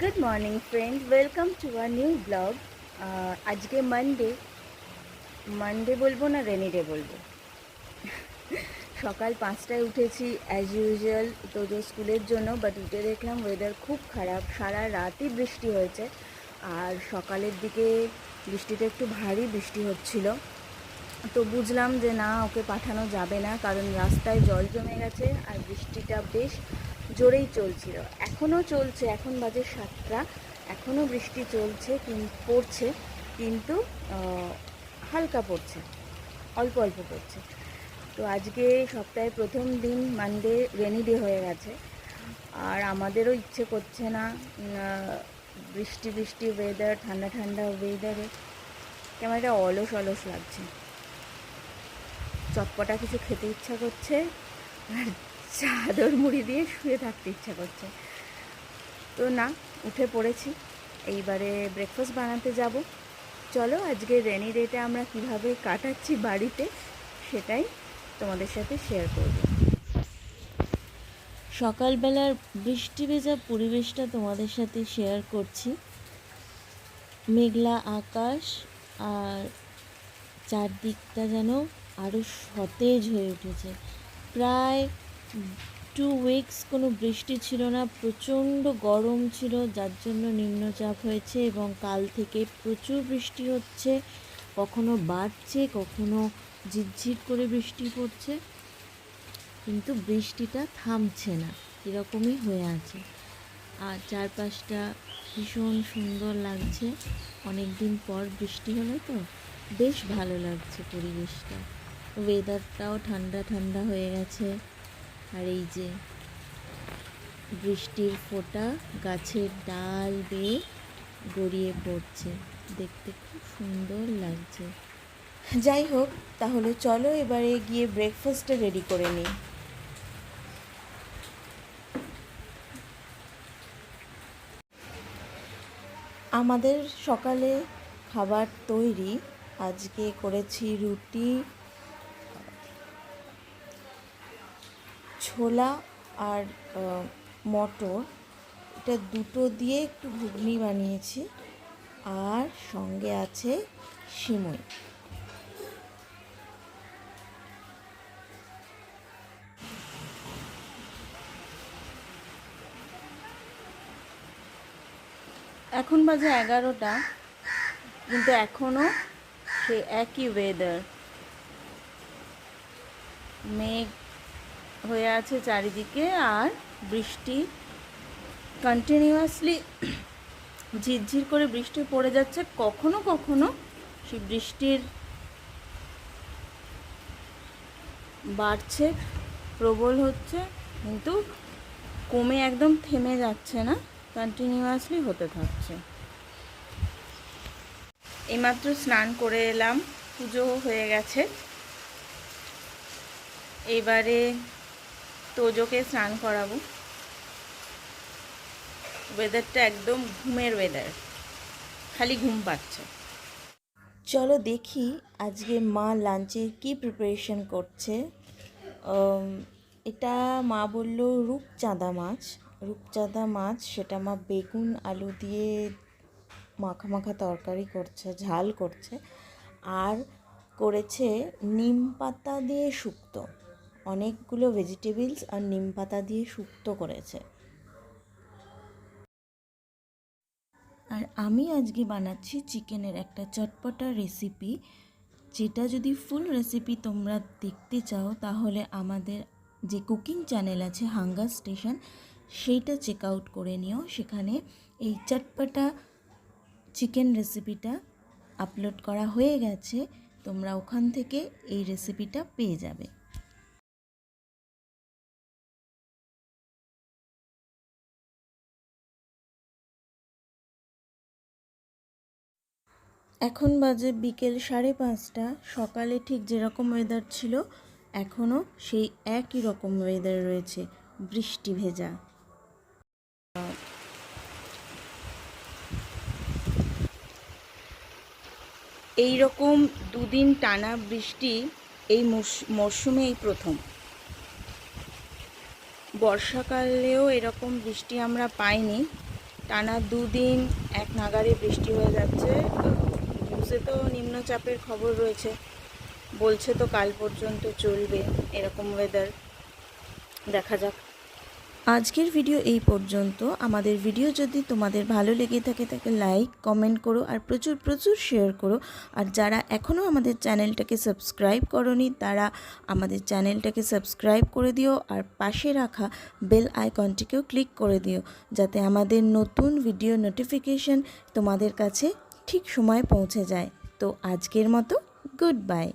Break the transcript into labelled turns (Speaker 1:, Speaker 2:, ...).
Speaker 1: Good morning friend, welcome to a new blog. আজকে Monday বলবো না রেনি ডে বলবো। সকাল 5টায় উঠেছি অ্যাজ ইউজুয়াল তোজো স্কুলের জন্য, বাট উঠে দেখলাম ওয়েদার খুব খারাপ, সারা রাতই বৃষ্টি হয়েছে। আর সকালের দিকে বৃষ্টিটা একটু ভারী বৃষ্টি হচ্ছিল, তো বুঝলাম যে না, ওকে পাঠানো যাবে না, কারণ রাস্তায় জল জমে গেছে আর বৃষ্টিটা বেশ জোরেই চলছিল। এখনও চলছে, এখন বাজে 7টা, এখনও বৃষ্টি চলছে, পড়ছে, কিন্তু হালকা পড়ছে, অল্প অল্প পড়ছে। তো আজকে সপ্তাহের প্রথম দিন, মানডে, রেনি ডে হয়ে গেছে। আর আমাদেরও ইচ্ছে করছে না, বৃষ্টি বৃষ্টি ওয়েদার, ঠান্ডা ঠান্ডা ওয়েদারে কেমন একটা অলস অলস লাগছে। চটপটা কিছু খেতে ইচ্ছা করছে আর চাদর মুড়ি দিয়ে শুয়ে থাকতে ইচ্ছা করছে। তো না, উঠে পড়েছি, এইবারে ব্রেকফাস্ট বানাতে যাব। চলো আজকে রেনি ডেটা আমরা কিভাবে কাটাচ্ছি বাড়িতে, সেটাই তোমাদের সাথে শেয়ার করব।
Speaker 2: সকালবেলার বৃষ্টি ভেজা পরিবেশটা তোমাদের সাথে শেয়ার করছি। মেঘলা আকাশ, আর চারদিকটা যেন আরও সতেজ হয়ে উঠেছে। প্রায় 2 উইকস কোনো বৃষ্টি ছিল না, প্রচণ্ড গরম ছিল, যার জন্য নিম্নচাপ হয়েছে এবং কাল থেকে প্রচুর বৃষ্টি হচ্ছে। কখনো বাড়ছে, কখনো ঝিরঝির করে বৃষ্টি পড়ছে, কিন্তু বৃষ্টিটা থামছে না, এরকমই হয়ে আছে। আর চারপাশটা ভীষণ সুন্দর লাগছে, অনেক দিন পর বৃষ্টি হলো তো বেশ ভালো লাগছে পরিবেশটা। ওয়েদারটাও ঠান্ডা ঠান্ডা হয়ে গেছে, আর এই যে বৃষ্টির ফোঁটা গাছের ডাল বেয়ে গড়িয়ে পড়ছে, দেখতে খুব সুন্দর লাগছে। যাই হোক, তাহলে চলো এবারে গিয়ে ব্রেকফাস্টটা রেডি করে নিই। আমাদের সকালে খাবার তৈরি। আজকে করেছি রুটি, ছোলা আর মটর, এটা দুটো দিয়ে একটু ঘুগনি বানিয়েছি, আর সঙ্গে আছে সিমই।
Speaker 1: এখন বাজে 11টা, কিন্তু এখনও সে একই ওয়েদার, মেঘ হয়ে আছে চারিদিকে, আর বৃষ্টি কন্টিনিউয়াসলি ঝিরঝির করে বৃষ্টি পড়ে যাচ্ছে। কখনো কখনো সেই বৃষ্টির বাড়ছে, প্রবল হচ্ছে, কিন্তু কমে একদম থেমে যাচ্ছে না, কন্টিনিউয়াসলি হতে থাকছে। এইমাত্র স্নান করে এলাম, পুজো হয়ে গেছে। এবারে তোজোকে স্নান করাবো। ওয়েদারটা একদম ঘুমের ওয়েদার, খালি ঘুম পাচ্ছে।
Speaker 2: চলো দেখি আজকে মা লাঞ্চের কি প্রিপারেশন করছে। এটা মা বলল রূপচাঁদা মাছ, সেটা মা বেগুন আলু দিয়ে মাখা মাখা তরকারি করছে, ঝাল করছে, আর করেছে নিম পাতা দিয়ে শুক্তো। অনেকগুলো ভেজিটেবলস আর নিম পাতা দিয়ে শুক্তো করেছে। আর আমি আজকে বানাচ্ছি চিকেনের একটা চটপটা রেসিপি, যেটা যদি ফুল রেসিপি তোমরা দেখতে চাও তাহলে আমাদের যে কুকিং চ্যানেল আছে হাঙ্গার স্টেশন, সেইটা চেক আউট করে নিও। সেখানে এই চটপটা চিকেন রেসিপিটা আপলোড করা হয়ে গেছে, তোমরা ওখান থেকে এই রেসিপিটা পেয়ে যাবে। এখন বাজে বিকেল 5:30। সকালে ঠিক যেরকম ওয়েদার ছিল, এখনও সেই একই রকম ওয়েদার রয়েছে, বৃষ্টি ভেজা।
Speaker 1: এই রকম দুদিন টানা বৃষ্টি এই মরশুমে এই প্রথম। বর্ষাকালেও এরকম বৃষ্টি আমরা পাইনি, টানা 2 দিন এক নাগাড়ে বৃষ্টি হয়ে যাচ্ছে। নিউজে তো নিম্নচাপের খবর রয়েছে, বলছে তো কাল পর্যন্ত চলবে এরকম ওয়েদার। দেখা যাক। আজকের ভিডিও এই পর্যন্ত। আমাদের ভিডিও যদি তোমাদের ভালো লেগে থাকে তাকে লাইক কমেন্ট করো আর প্রচুর প্রচুর শেয়ার করো। আর যারা এখনও আমাদের চ্যানেলটাকে সাবস্ক্রাইব করোনি তারা আমাদের চ্যানেলটাকে সাবস্ক্রাইব করে দিও আর পাশে রাখা বেল আইকনটিকেও ক্লিক করে দিও, যাতে আমাদের নতুন ভিডিও নোটিফিকেশন তোমাদের কাছে ঠিক সময়ে পৌঁছে যায়। তো আজকের মতো গুড বাই।